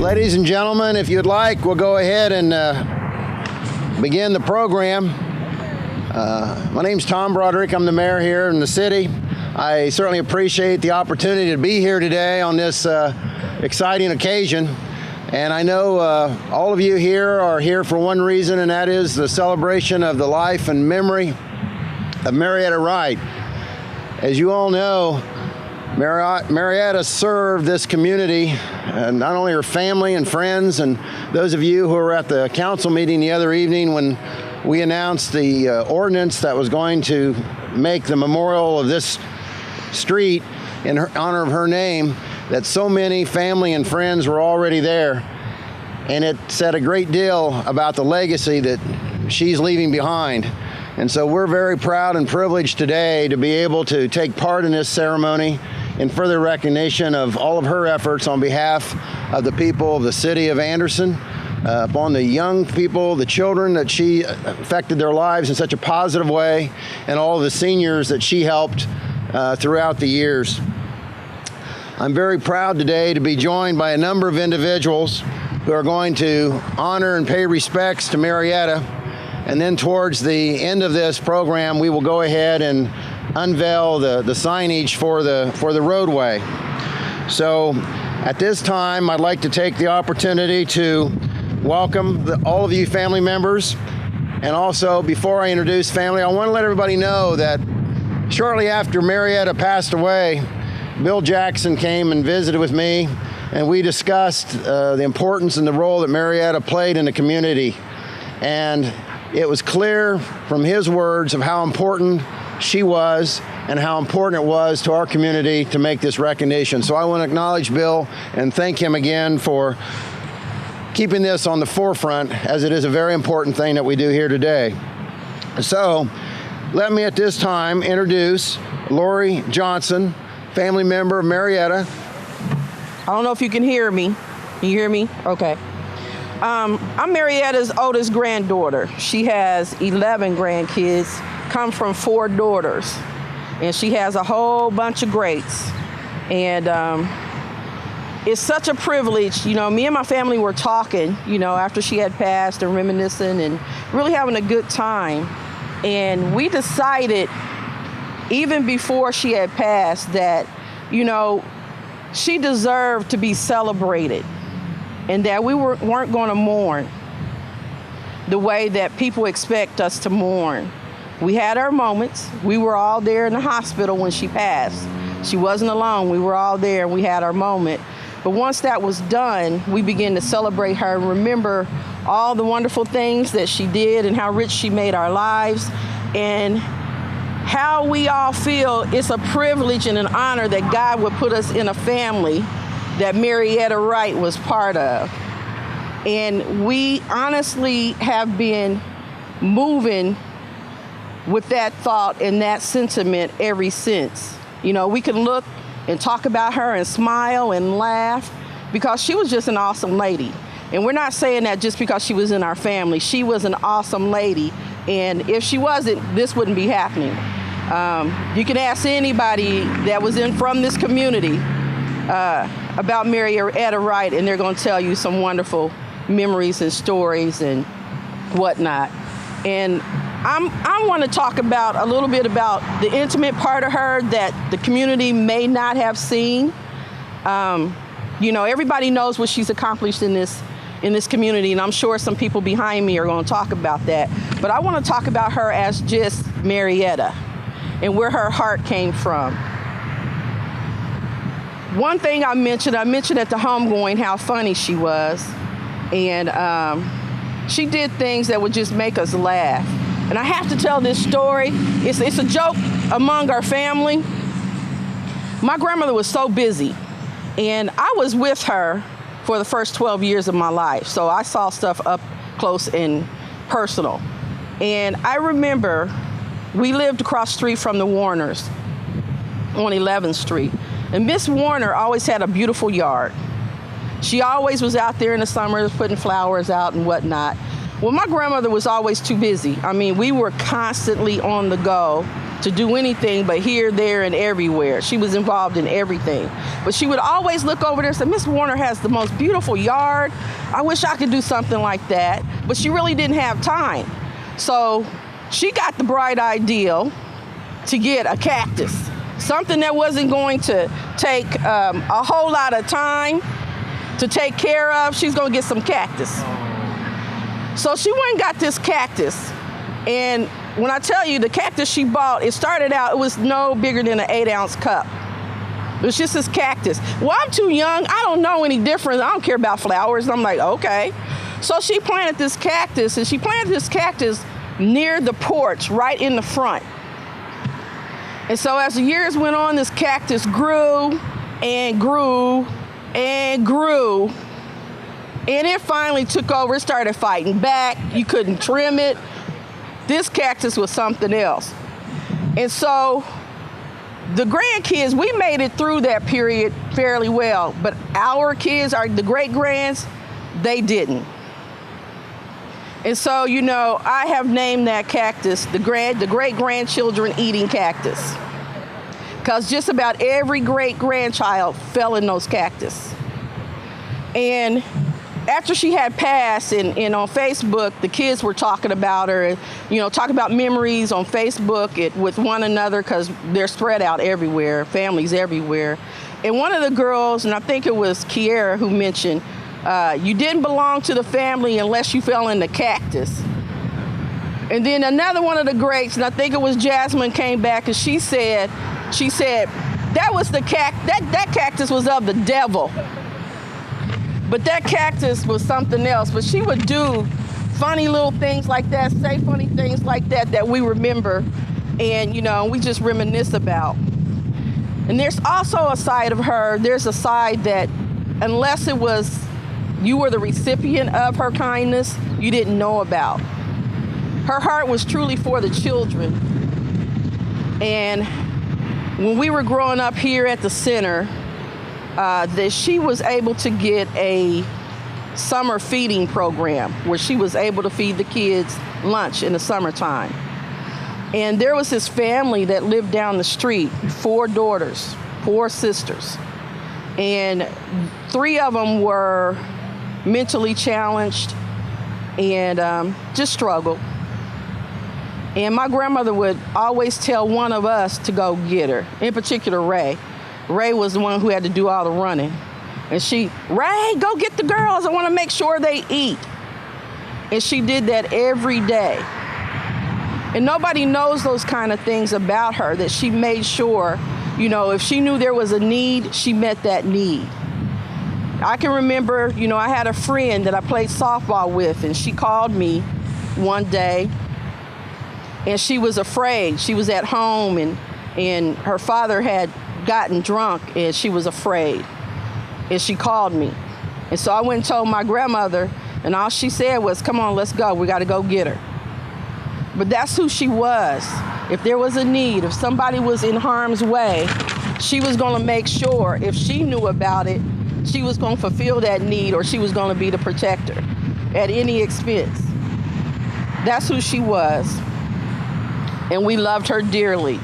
Ladies and gentlemen, if you'd like, we'll go ahead and begin the program. My name's Tom Broderick. I'm the mayor here in the city. I certainly appreciate the opportunity to be here today on this exciting occasion. And I know all of you here are here for one reason, and that is the celebration of the life and memory of Marietta Wright. As you all know, Marietta served this community, not only her family and friends, and those of you who were at the council meeting the other evening when we announced the ordinance that was going to make the memorial of this street in honor of her name, that so many family and friends were already there. And it said a great deal about the legacy that she's leaving behind. And so we're very proud and privileged today to be able to take part in this ceremony in further recognition of all of her efforts on behalf of the people of the city of Anderson, upon the young people, the children that she affected their lives in such a positive way, and all of the seniors that she helped throughout the years. I'm very proud today to be joined by a number of individuals who are going to honor and pay respects to Marietta. And then towards the end of this program, we will go ahead and unveil the signage for the roadway. So at this time, I'd like to take the opportunity to welcome all of you family members. And also, before I introduce family, I want to let everybody know that shortly after Marietta passed away, Bill Jackson came and visited with me, and we discussed the importance and the role that Marietta played in the community. And it was clear from his words of how important she was and how important it was to our community to make this recognition. So I want to acknowledge Bill and thank him again for keeping this on the forefront, as it is a very important thing that we do here today. So let me at this time introduce Lori Johnson, family member of Marietta. I don't know if you can hear me. Can you hear me? Okay. I'm Marietta's oldest granddaughter. She has 11 grandkids, come from 4 daughters, and she has a whole bunch of greats. And it's such a privilege. You know, me and my family were talking, you know, after she had passed and reminiscing and really having a good time. And we decided, even before she had passed, that, you know, she deserved to be celebrated, and that we weren't going to mourn the way that people expect us to mourn. We had our moments. We were all there in the hospital when she passed. She wasn't alone. We were all there, and we had our moment. But once that was done, we began to celebrate her and remember all the wonderful things that she did and how rich she made our lives, and how we all feel it's a privilege and an honor that God would put us in a family that Marietta Wright was part of. And we honestly have been moving with that thought and that sentiment ever since. You know, we can look and talk about her and smile and laugh because she was just an awesome lady. And we're not saying that just because she was in our family. She was an awesome lady. And if she wasn't, this wouldn't be happening. You can ask anybody that was from this community about Marietta Wright, and they're going to tell you some wonderful memories and stories and whatnot. And I want to talk about a little bit about the intimate part of her that the community may not have seen. You know, everybody knows what she's accomplished in this community, and I'm sure some people behind me are going to talk about that. But I want to talk about her as just Marietta and where her heart came from. One thing I mentioned at the homegoing how funny she was. And she did things that would just make us laugh. And I have to tell this story. It's a joke among our family. My grandmother was so busy, and I was with her for the first 12 years of my life. So I saw stuff up close and personal. And I remember we lived across the street from the Warners on 11th Street. And Miss Warner always had a beautiful yard. She always was out there in the summers putting flowers out and whatnot. Well, my grandmother was always too busy. I mean, we were constantly on the go. to do anything but here, there, and everywhere. She was involved in everything. But she would always look over there and say, Miss Warner has the most beautiful yard. I wish I could do something like that. But she really didn't have time. So she got the bright idea to get a cactus, something that wasn't going to take a whole lot of time to take care of. She's going to get some cactus. So she went and got this cactus. And when I tell you the cactus she bought, it started out, it was no bigger than an 8-ounce cup. It was just this cactus. Well, I'm too young. I don't know any difference. I don't care about flowers. I'm like, okay. So she planted this cactus, and she planted this cactus near the porch, right in the front. And so as the years went on, this cactus grew and grew and grew. And it finally took over. It started fighting back. You couldn't trim it. This cactus was something else. And so the grandkids, we made it through that period fairly well, but our kids, the great-grands, they didn't. And so, you know, I have named that cactus the great-grandchildren eating cactus, because just about every great-grandchild fell in those cactus. And after she had passed, and on Facebook, the kids were talking about her, and, you know, talking about memories on Facebook with one another, because they're spread out everywhere, families everywhere. And one of the girls, and I think it was Kiera, who mentioned, you didn't belong to the family unless you fell in the cactus. And then another one of the greats, and I think it was Jasmine, came back, and she said that was that cactus was of the devil. But that cactus was something else. But she would do funny little things like that, say funny things like that we remember, and, you know, we just reminisce about. And there's also a side of her, there's a side that unless it was you were the recipient of her kindness, you didn't know about. Her heart was truly for the children. And when we were growing up here at the center, that she was able to get a summer feeding program where she was able to feed the kids lunch in the summertime. And there was this family that lived down the street, 4 daughters, 4 sisters. And 3 of them were mentally challenged and just struggled. And my grandmother would always tell one of us to go get her, in particular Ray. Ray was the one who had to do all the running. And Ray, go get the girls. I want to make sure they eat. And she did that every day. And nobody knows those kind of things about her, that she made sure, you know, if she knew there was a need, she met that need. I can remember, you know, I had a friend that I played softball with, and she called me one day, and she was afraid. She was at home, and her father had gotten drunk, and she was afraid. And she called me. And so I went and told my grandmother, and all she said was, come on, let's go. We got to go get her. But that's who she was. If there was a need, if somebody was in harm's way, she was going to make sure, if she knew about it, she was going to fulfill that need, or she was going to be the protector at any expense. That's who she was. And we loved her dearly.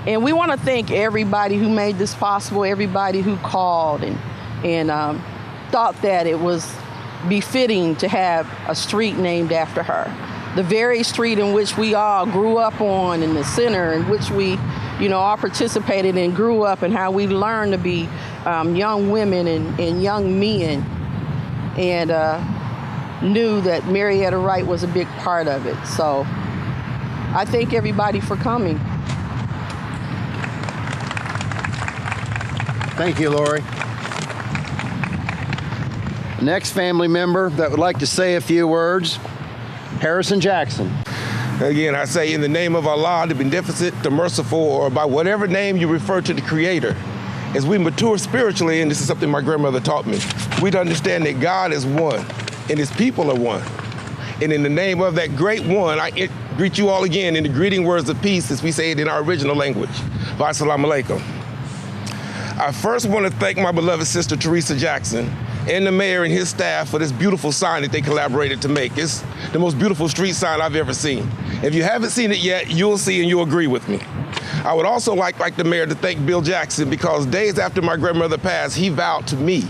And we want to thank everybody who made this possible, everybody who called and thought that it was befitting to have a street named after her. The very street in which we all grew up on, in the center, in which we, you know, all participated and grew up, and how we learned to be young women and young men, and knew that Marietta Wright was a big part of it. So I thank everybody for coming. Thank you, Lori. The next family member that would like to say a few words, Harrison Jackson. Again, I say in the name of Allah, the beneficent, the merciful, or by whatever name you refer to the Creator, as we mature spiritually, and this is something my grandmother taught me, we'd understand that God is one and His people are one. And in the name of that great one, I greet you all again in the greeting words of peace, as we say it in our original language. Assalamu alaikum. I first want to thank my beloved sister, Teresa Jackson, and the mayor and his staff for this beautiful sign that they collaborated to make. It's the most beautiful street sign I've ever seen. If you haven't seen it yet, you'll see and you'll agree with me. I would also like the mayor to thank Bill Jackson, because days after my grandmother passed, he vowed to me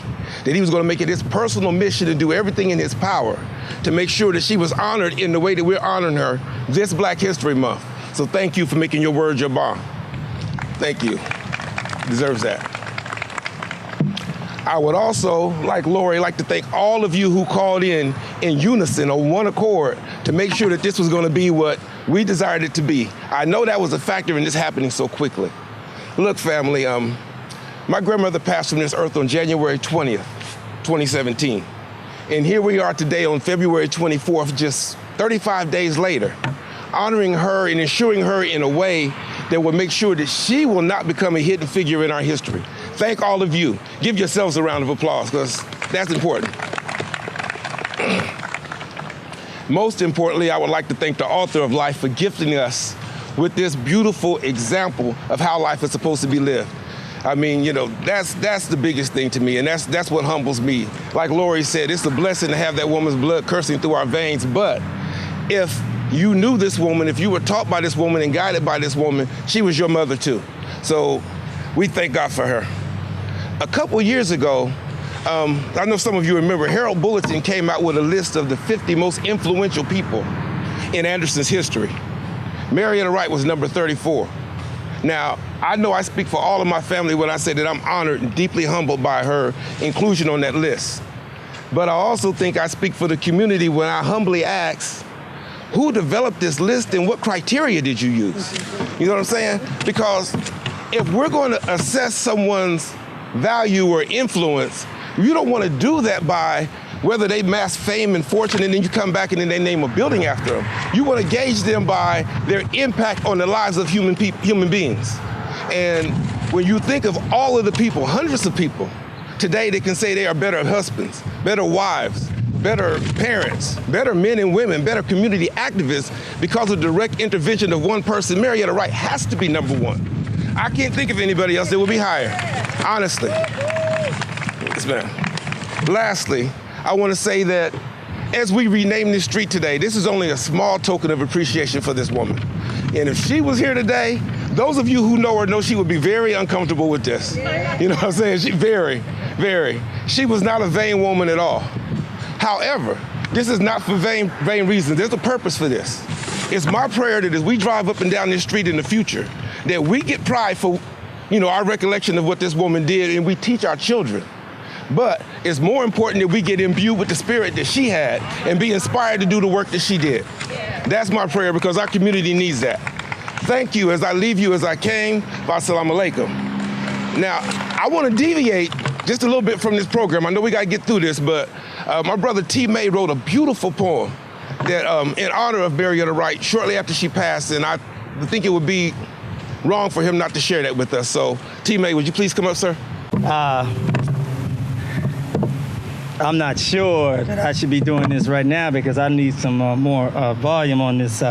that he was going to make it his personal mission to do everything in his power to make sure that she was honored in the way that we're honoring her this Black History Month. So thank you for making your word your bond. Thank you. Deserves that. I would also, like Lori, like to thank all of you who called in unison on one accord to make sure that this was going to be what we desired it to be. I know that was a factor in this happening so quickly. Look, family, my grandmother passed from this earth on January 20th, 2017. And here we are today on February 24th, just 35 days later, honoring her and ensuring her in a way that will make sure that she will not become a hidden figure in our history. Thank all of you. Give yourselves a round of applause, because that's important. Most importantly, I would like to thank the author of life for gifting us with this beautiful example of how life is supposed to be lived. I mean, you know, that's the biggest thing to me, and that's what humbles me. Like Lori said, it's a blessing to have that woman's blood coursing through our veins, but if you knew this woman, if you were taught by this woman and guided by this woman, she was your mother too. So we thank God for her. A couple years ago, I know some of you remember, Herald Bulletin came out with a list of the 50 most influential people in Anderson's history. Marietta Wright was number 34. Now, I know I speak for all of my family when I say that I'm honored and deeply humbled by her inclusion on that list. But I also think I speak for the community when I humbly ask, who developed this list and what criteria did you use? You know what I'm saying? Because if we're going to assess someone's value or influence, you don't want to do that by whether they amass fame and fortune and then you come back and then they name a building after them. You want to gauge them by their impact on the lives of human beings. And when you think of all of the people, hundreds of people today that can say they are better husbands, better wives, better parents, better men and women, better community activists because of direct intervention of one person, Marietta Wright has to be number one. I can't think of anybody else that would be higher, honestly. Yes, ma'am. Lastly, I want to say that as we rename this street today, this is only a small token of appreciation for this woman. And if she was here today, those of you who know her know she would be very uncomfortable with this. You know what I'm saying? She very. She was not a vain woman at all. However, this is not for vain reasons. There's a purpose for this. It's my prayer that as we drive up and down this street in the future, that we get pride for, our recollection of what this woman did, and we teach our children. But it's more important that we get imbued with the spirit that she had and be inspired to do the work that she did. That's my prayer, because our community needs that. Thank you as I leave you as I came. Assalamu alaikum. Now, I want to deviate just a little bit from this program. I know we got to get through this, but my brother T. May wrote a beautiful poem that in honor of Marietta Wright shortly after she passed, and I think it would be wrong for him not to share that with us. So, T. May, would you please come up, sir? I'm not sure that I should be doing this right now because I need some more volume on this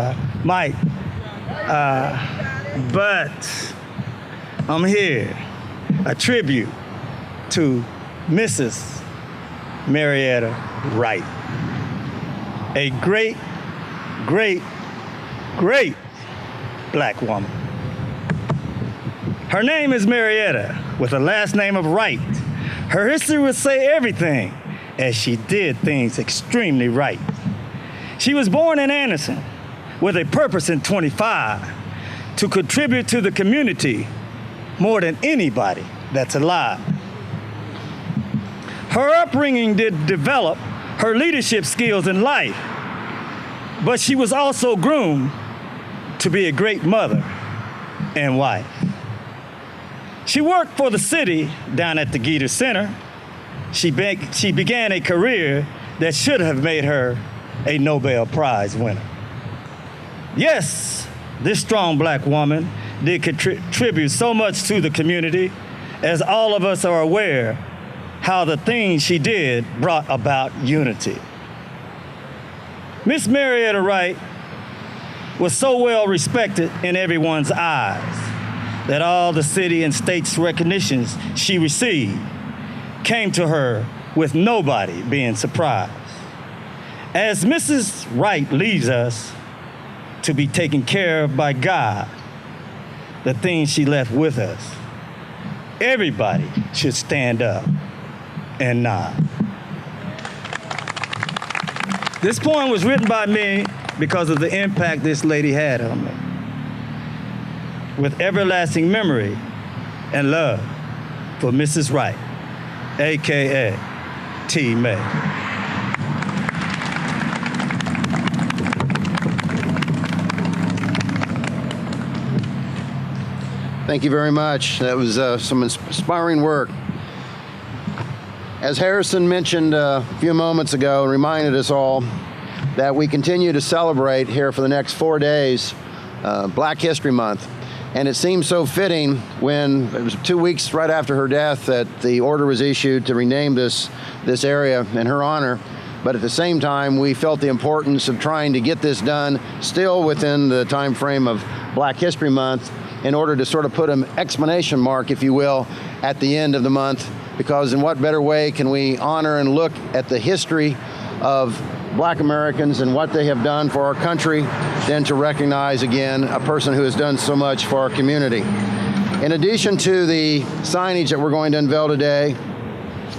mic. But I'm here, a tribute to Mrs. Marietta Wright, a great Black woman. Her name is Marietta with a last name of Wright. Her history would say everything, as she did things extremely right. She was born in Anderson with a purpose in 25 to contribute to the community more than anybody that's alive. Her upbringing did develop her leadership skills in life, but she was also groomed to be a great mother and wife. She worked for the city down at the Geter Center. She began a career that should have made her a Nobel Prize winner. Yes, this strong Black woman did contribute so much to the community, as all of us are aware how the things she did brought about unity. Miss Marietta Wright was so well respected in everyone's eyes. that all the city and state's recognitions she received came to her with nobody being surprised. As Mrs. Wright leaves us to be taken care of by God, the things she left with us, everybody should stand up and nod. This poem was written by me because of the impact this lady had on me. With everlasting memory and love for Mrs. Wright, AKA T. May. Thank you very much. That was some inspiring work. As Harrison mentioned a few moments ago and reminded us all that we continue to celebrate here for the next 4 days Black History Month. And it seemed so fitting when it was 2 weeks right after her death that the order was issued to rename this area in her honor. But at the same time, we felt the importance of trying to get this done still within the time frame of Black History Month in order to sort of put an exclamation mark, if you will, at the end of the month. Because in what better way can we honor and look at the history of Black Americans and what they have done for our country than to recognize again a person who has done so much for our community. In addition to the signage that we're going to unveil today,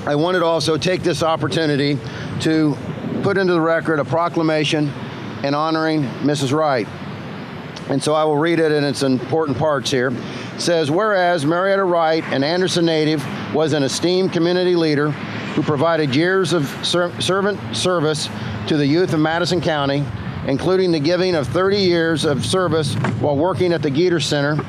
I wanted to also take this opportunity to put into the record a proclamation in honoring Mrs. Wright. And so I will read it in its important parts here. It says, whereas Marietta Wright, an Anderson native, was an esteemed community leader who provided years of servant service to the youth of Madison County, including the giving of 30 years of service while working at the Geter Center,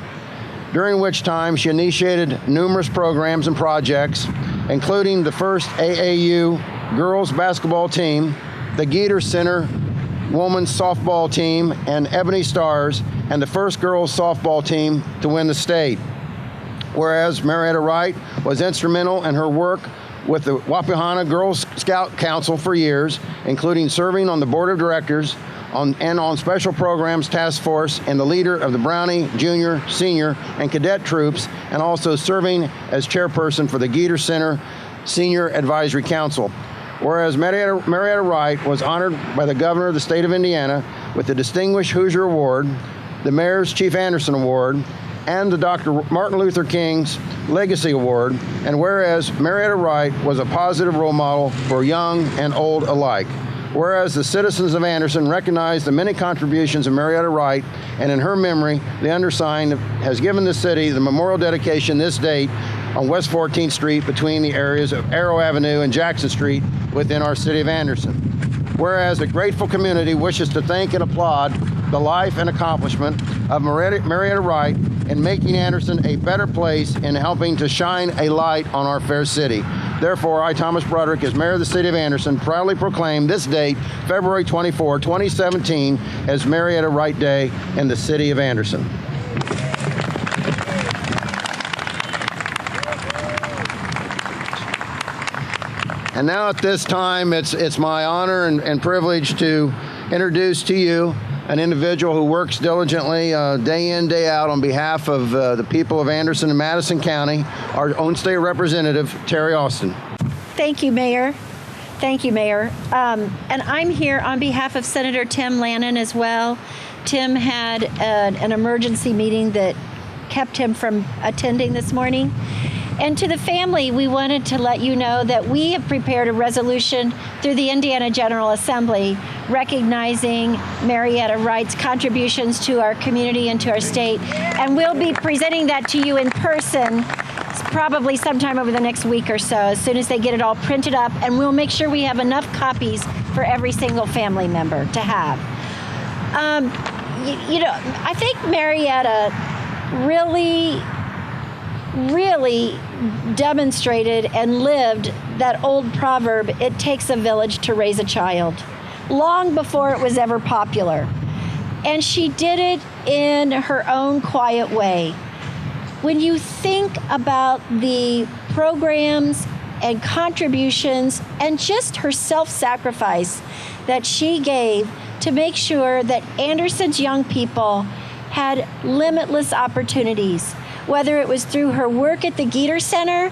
during which time she initiated numerous programs and projects, including the first AAU girls basketball team, the Geter Center women's softball team, and Ebony Stars, and the first girls softball team to win the state. Whereas Marietta Wright was instrumental in her work with the Wapiahana Girl Scout Council for years, including serving on the board of directors and on special programs task force and the leader of the Brownie, Junior, Senior, and Cadet troops, and also serving as chairperson for the Geter Center Senior Advisory Council. Whereas Marietta Wright was honored by the governor of the state of Indiana with the Distinguished Hoosier Award, the Mayor's Chief Anderson Award, and the Dr. Martin Luther King's Legacy Award, and whereas Marietta Wright was a positive role model for young and old alike. Whereas the citizens of Anderson recognize the many contributions of Marietta Wright, and in her memory, the undersigned has given the city the memorial dedication this date on West 14th Street between the areas of Arrow Avenue and Jackson Street within our city of Anderson. Whereas a grateful community wishes to thank and applaud the life and accomplishment of Marietta Wright in making Anderson a better place and helping to shine a light on our fair city. Therefore, I, Thomas Broderick, as mayor of the city of Anderson, proudly proclaim this date, February 24, 2017, as Marietta Wright Day in the city of Anderson. And now at this time, it's my honor and privilege to introduce to you an individual who works diligently day in, day out on behalf of the people of Anderson and Madison County, our own state representative, Terry Austin. Thank you, Mayor. Thank you, Mayor. And I'm here on behalf of Senator Tim Lannon as well. Tim had an emergency meeting that kept him from attending this morning. And to the family, we wanted to let you know that we have prepared a resolution through the Indiana General Assembly recognizing Marietta Wright's contributions to our community and to our state. And we'll be presenting that to you in person probably sometime over the next week or so, as soon as they get it all printed up. And we'll make sure we have enough copies for every single family member to have. I think Marietta really demonstrated and lived that old proverb, it takes a village to raise a child, long before it was ever popular. And she did it in her own quiet way. When you think about the programs and contributions and just her self-sacrifice that she gave to make sure that Anderson's young people had limitless opportunities, whether it was through her work at the Geeter Center,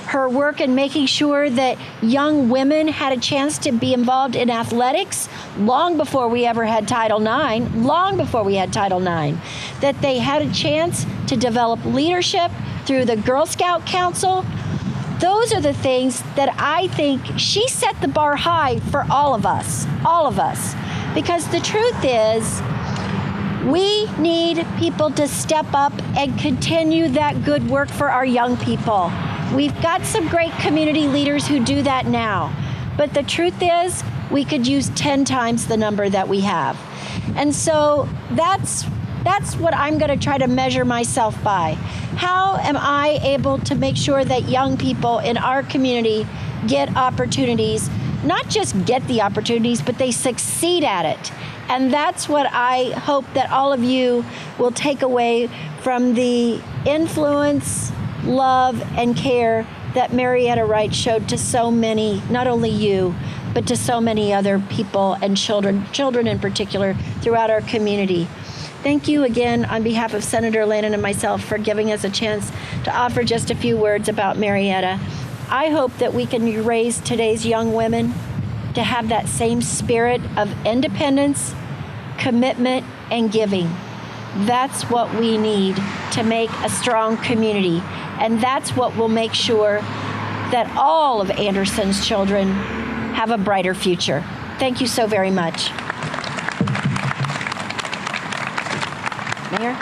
her work in making sure that young women had a chance to be involved in athletics long before we ever had Title IX, that they had a chance to develop leadership through the Girl Scout Council. Those are the things that I think she set the bar high for all of us. Because the truth is, we need people to step up and continue that good work for our young people. We've got some great community leaders who do that now. But the truth is, we could use 10 times the number that we have. And so that's what I'm going to try to measure myself by. How am I able to make sure that young people in our community get opportunities, not just get the opportunities, but they succeed at it? And that's what I hope that all of you will take away from the influence, love, and care that Marietta Wright showed to so many, not only you, but to so many other people and children in particular, throughout our community. Thank you again on behalf of Senator Lannon and myself for giving us a chance to offer just a few words about Marietta. I hope that we can raise today's young women to have that same spirit of independence, commitment, and giving. That's what we need to make a strong community. And that's what will make sure that all of Anderson's children have a brighter future. Thank you so very much. Mayor?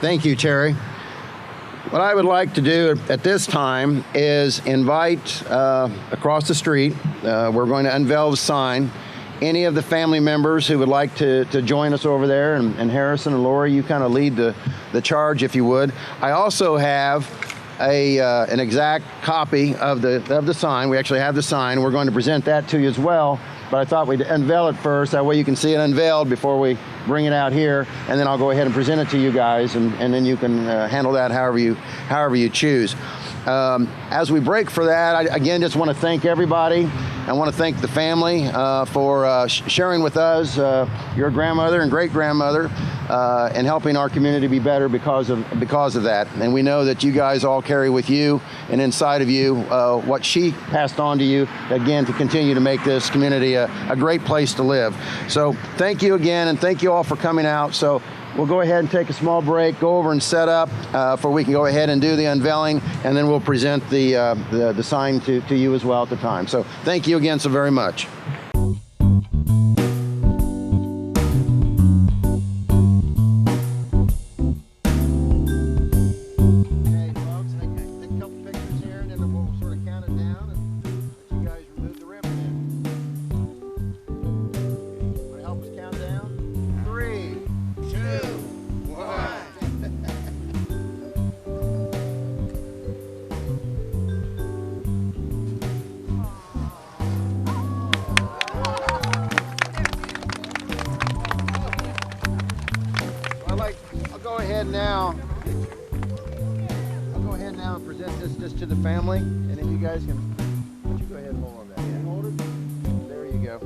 Thank you, Terry. What I would like to do at this time is invite across the street, we're going to unveil the sign. Any of the family members who would like to join us over there, and Harrison and Lori, you kind of lead the charge if you would. I also have an exact copy of the sign. We actually have the sign. We're going to present that to you as well, but I thought we'd unveil it first. That way you can see it unveiled before we bring it out here, and then I'll go ahead and present it to you guys, and then you can handle that however you choose. As we break for that, I again just want to thank everybody. I want to thank the family for sharing with us your grandmother and great-grandmother and helping our community be better because of that. And we know that you guys all carry with you and inside of you what she passed on to you, again, to continue to make this community a great place to live. So thank you again, and thank you all for coming out. So we'll go ahead and take a small break, go over and set up for we can go ahead and do the unveiling, and then we'll present the sign to you as well at the time. So thank you again so very much. Okay, folks, take a couple pictures here, and then we'll sort of count it down and let you guys remove the ribbon in. Want to help us count down? 3, 2, 1. I'll go ahead now. I'll go ahead now and present this to the family, and then you guys can. Why don't you go ahead and hold on that? Yeah, hold it. There you go.